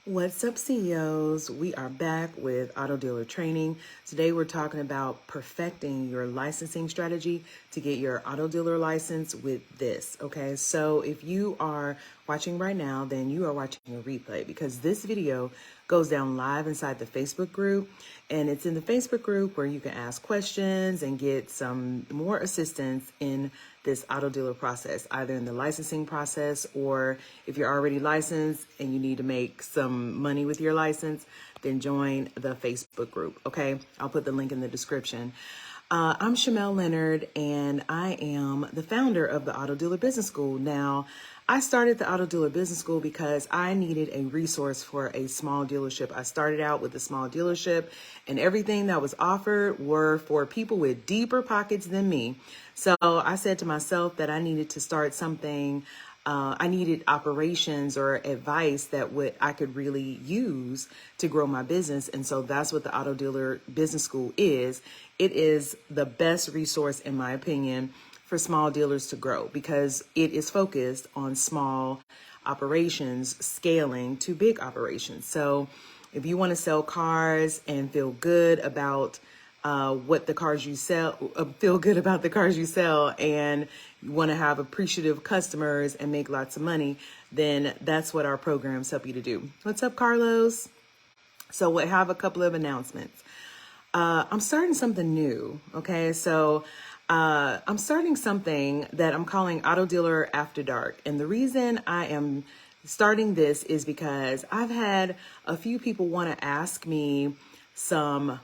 What's up, CEOs? We are back with Auto Dealer Training. Today we're talking about perfecting your licensing strategy to get your auto dealer license with this. Okay, so if you are watching right now, then you are watching a replay because this video goes down live inside the Facebook group, and it's in the Facebook group where you can ask questions and get some more assistance in this auto dealer process, either in the licensing process, or if you're already licensed and you need to make some money with your license, then join the Facebook group. Okay, I'll put the link in the description. I'm Shamel Leonard, and I am the founder of the Auto Dealer Business School. Now, I started the Auto Dealer Business School because I needed a resource for a small dealership. I started out with a small dealership, and everything that was offered were for people with deeper pockets than me. So I said to myself that I needed to start something. I needed operations or advice that I could really use to grow my business. And so that's what the Auto Dealer Business School is. It is the best resource, in my opinion, for small dealers to grow because it is focused on small operations scaling to big operations. So if you want to sell cars and feel good about what the cars you sell, feel good about the cars you sell, and you want to have appreciative customers and make lots of money, then that's what our programs help you to do. What's up, Carlos? So we have a couple of announcements. I'm starting something new. Okay, so I'm starting something that I'm calling Auto Dealer After Dark. And the reason I am starting this is because I've had a few people want to ask me some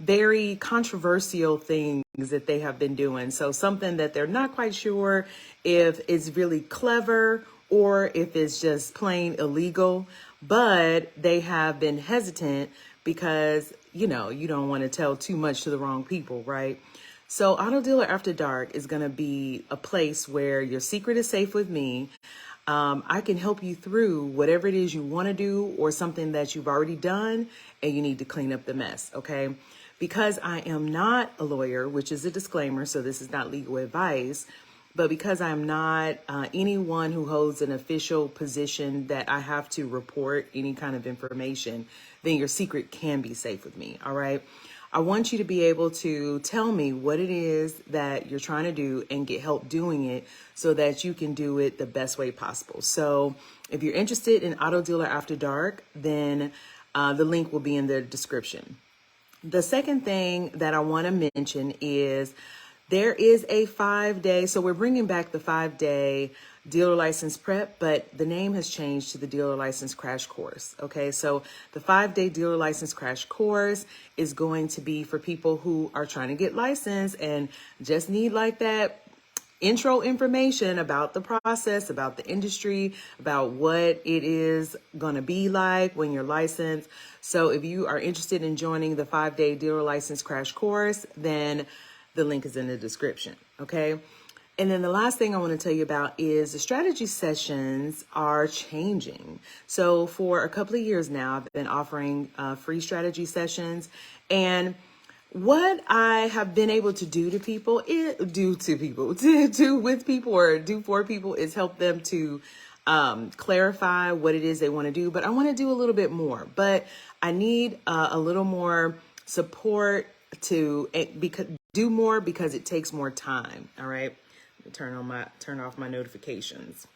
very controversial things that they have been doing. So something that they're not quite sure if it's really clever or if it's just plain illegal, but they have been hesitant because, you don't want to tell too much to the wrong people, right? So Auto Dealer After Dark is going to be a place where your secret is safe with me. I can help you through whatever it is you want to do or something that you've already done and you need to clean up the mess, okay? Because I am not a lawyer, which is a disclaimer, so this is not legal advice, but because I'm not anyone who holds an official position that I have to report any kind of information, then your secret can be safe with me, all right? I want you to be able to tell me what it is that you're trying to do and get help doing it so that you can do it the best way possible. So if you're interested in Auto Dealer After Dark, then the link will be in the description. The second thing that I want to mention is there is a 5-day, so we're bringing back the 5-day dealer license prep, but the name has changed to the dealer license crash course. Okay, so the 5-day dealer license crash course is going to be for people who are trying to get licensed and just need like that intro information about the process, about the industry, about what it is going to be like when you're licensed. So if you are interested in joining the 5-day dealer license crash course, then the link is in the description. Okay. And then the last thing I want to tell you about is the strategy sessions are changing. So for a couple of years now, I've been offering free strategy sessions, and what I have been able to do to people, do with people or do for people is help them to clarify what it is they want to do. But I want to do a little bit more, but I need a little more support to do more because it takes more time. All right. Turn off my notifications.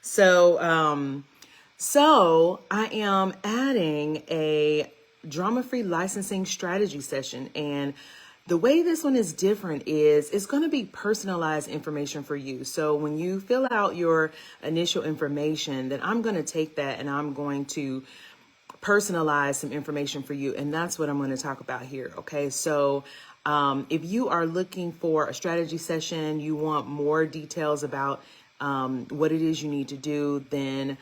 So I am adding a drama-free licensing strategy session, and the way this one is different is it's going to be personalized information for you. So when you fill out your initial information, then I'm going to take that and I'm going to personalize some information for you, and that's what I'm going to talk about here. Okay, so if you are looking for a strategy session, you want more details about what it is you need to do, then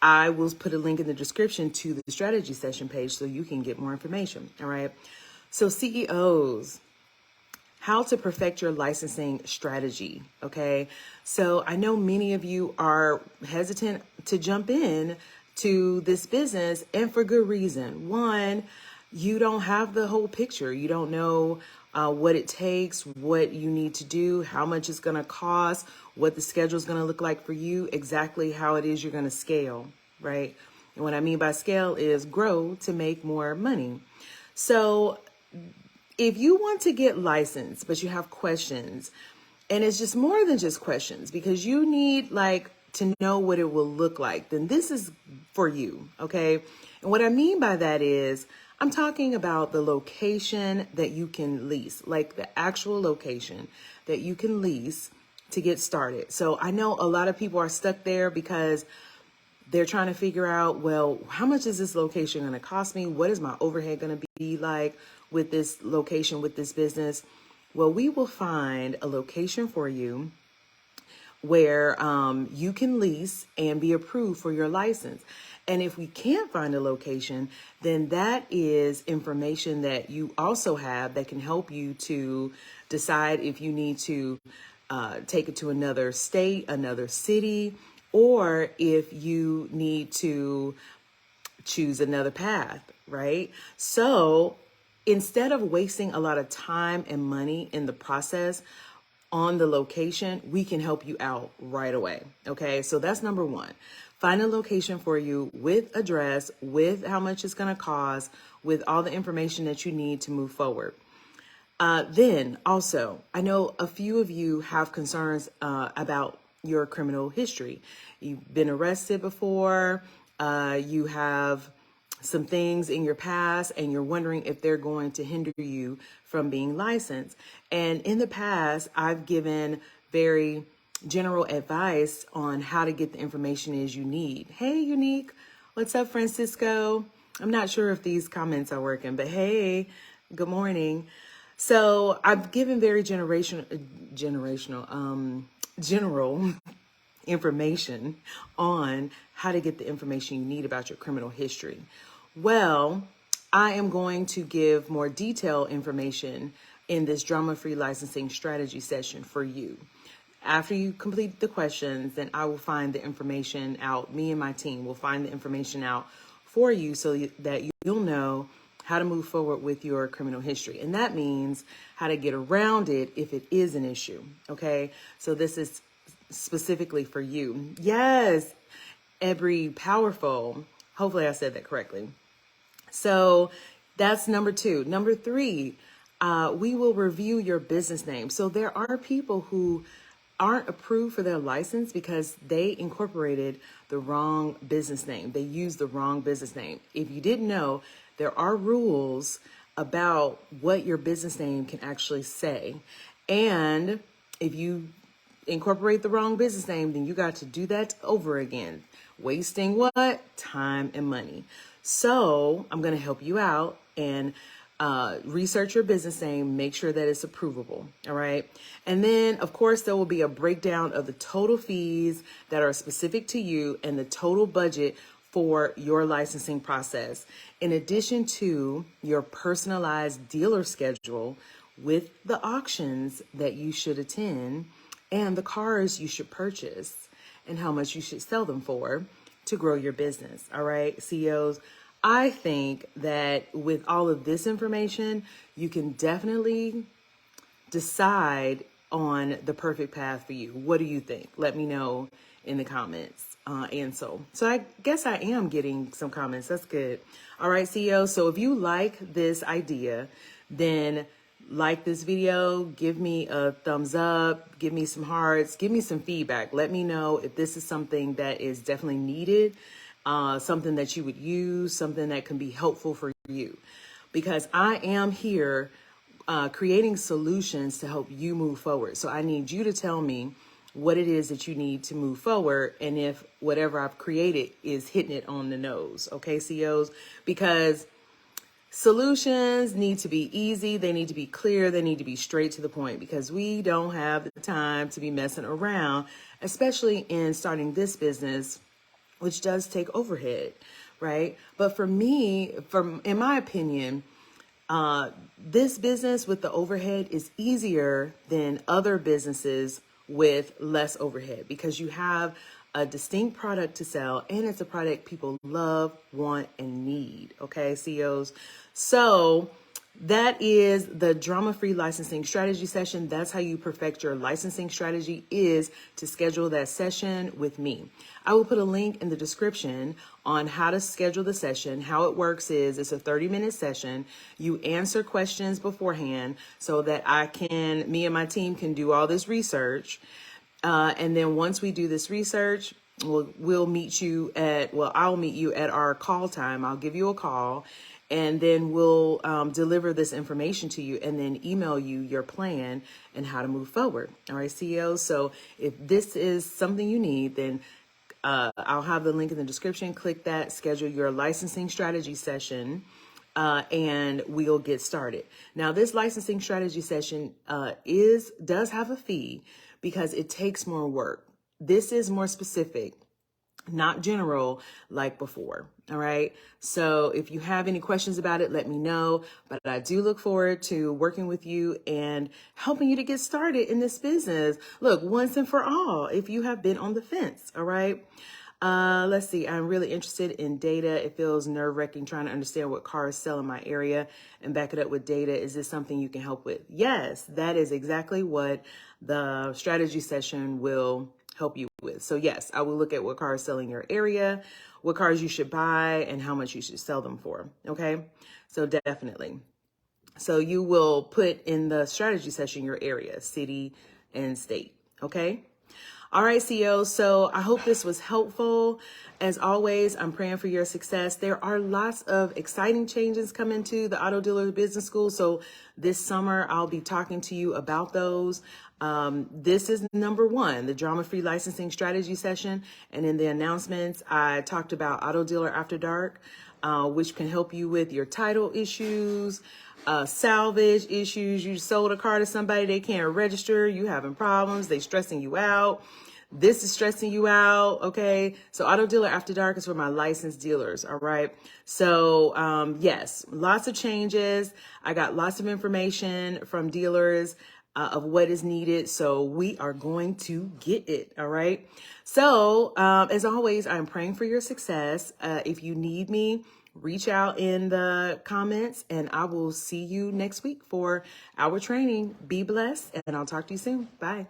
I will put a link in the description to the strategy session page so you can get more information. All right. So CEOs, how to perfect your licensing strategy. Okay. So I know many of you are hesitant to jump in to this business, and for good reason. One, you don't have the whole picture. You don't know what it takes, what you need to do, how much it's going to cost, what the schedule is going to look like for you, exactly how it is you're going to scale, right? And what I mean by scale is grow to make more money. So if you want to get licensed, but you have questions, and it's just more than just questions because you need like to know what it will look like, then this is for you, okay? And what I mean by that is I'm talking about the location that you can lease, like the actual location that you can lease to get started. So I know a lot of people are stuck there because they're trying to figure out, well, how much is this location going to cost me? What is my overhead going to be like with this location, with this business? Well, we will find a location for you where you can lease and be approved for your license. And if we can't find a location, then that is information that you also have that can help you to decide if you need to take it to another state, another city, or if you need to choose another path, right? So instead of wasting a lot of time and money in the process on the location, we can help you out right away. Okay, so that's number one. Find a location for you with address, with how much it's going to cost, with all the information that you need to move forward. Then also, I know a few of you have concerns about your criminal history. You've been arrested before, you have some things in your past, and you're wondering if they're going to hinder you from being licensed. And in the past, I've given very general advice on how to get the information is you need. Hey, Unique. What's up, Francisco? I'm not sure if these comments are working, but hey, good morning. So I've given very general information on how to get the information you need about your criminal history. Well, I am going to give more detailed information in this drama-free licensing strategy session for you. After you complete the questions, then I will find the information out. Me and my team will find the information out for you so that you'll know how to move forward with your criminal history. And that means how to get around it if it is an issue. Okay. So this is specifically for you. Yes. Every powerful. Hopefully I said that correctly. So that's number two. Number three, we will review your business name. So there are people who aren't approved for their license because they incorporated the wrong business name. They used the wrong business name. If you didn't know, there are rules about what your business name can actually say. And if you incorporate the wrong business name, then you got to do that over again, wasting what? Time and money. So I'm going to help you out and research your business name, make sure that it's approvable. All right. And then, of course, there will be a breakdown of the total fees that are specific to you and the total budget for your licensing process, in addition to your personalized dealer schedule with the auctions that you should attend and the cars you should purchase and how much you should sell them for to grow your business. All right, CEOs, I think that with all of this information, you can definitely decide on the perfect path for you. What do you think? Let me know in the comments. So I guess I am getting some comments. That's good. All right, CEO. So if you like this idea, then like this video, give me a thumbs up, give me some hearts, give me some feedback. Let me know if this is something that is definitely needed, something that you would use, something that can be helpful for you. Because I am here creating solutions to help you move forward. So I need you to tell me what it is that you need to move forward and if whatever I've created is hitting it on the nose. Okay, CEOs? Because solutions need to be easy. They need to be clear. They need to be straight to the point because we don't have the time to be messing around, especially in starting this business, which does take overhead, right? But for me, in my opinion, this business with the overhead is easier than other businesses with less overhead because you have a distinct product to sell and it's a product people love, want, and need. Okay, CEOs. So That is the drama-free licensing strategy session. That's how you perfect your licensing strategy, is to schedule that session with me. I will put a link in the description on how to schedule the session. How it works is it's a 30-minute session. You answer questions beforehand so that me and my team can do all this research. And then once we do this research, I'll meet you at our call time. I'll give you a call, and then we'll deliver this information to you and then email you your plan and how to move forward. All right, CEOs. So if this is something you need, then I'll have the link in the description. Click that, schedule your licensing strategy session, and we'll get started. Now, this licensing strategy session does have a fee because it takes more work. This is more specific, not general like before. All right. So if you have any questions about it, let me know. But I do look forward to working with you and helping you to get started in this business. Look, once and for all, if you have been on the fence. All right. Let's see. I'm really interested in data. It feels nerve-wracking trying to understand what cars sell in my area and back it up with data. Is this something you can help with? Yes, that is exactly what the strategy session will help you with. So yes, I will look at what cars sell in your area, what cars you should buy, and how much you should sell them for. Okay. So definitely. So you will put in the strategy session your area, city, and state. Okay. All right, CEOs. So I hope this was helpful. As always, I'm praying for your success. There are lots of exciting changes coming to the Auto Dealer Business School. So this summer, I'll be talking to you about those. This is number one, the drama-free licensing strategy session. And in the announcements, I talked about Auto Dealer After Dark, which can help you with your title issues, salvage issues. You sold a car to somebody, they can't register, you having problems, they stressing you out. This is stressing you out. Okay. So Auto Dealer After Dark is for my licensed dealers. All right. So, yes, lots of changes. I got lots of information from dealers of what is needed. So we are going to get it. All right. So, as always, I'm praying for your success. If you need me, reach out in the comments, and I will see you next week for our training. Be blessed, and I'll talk to you soon. Bye.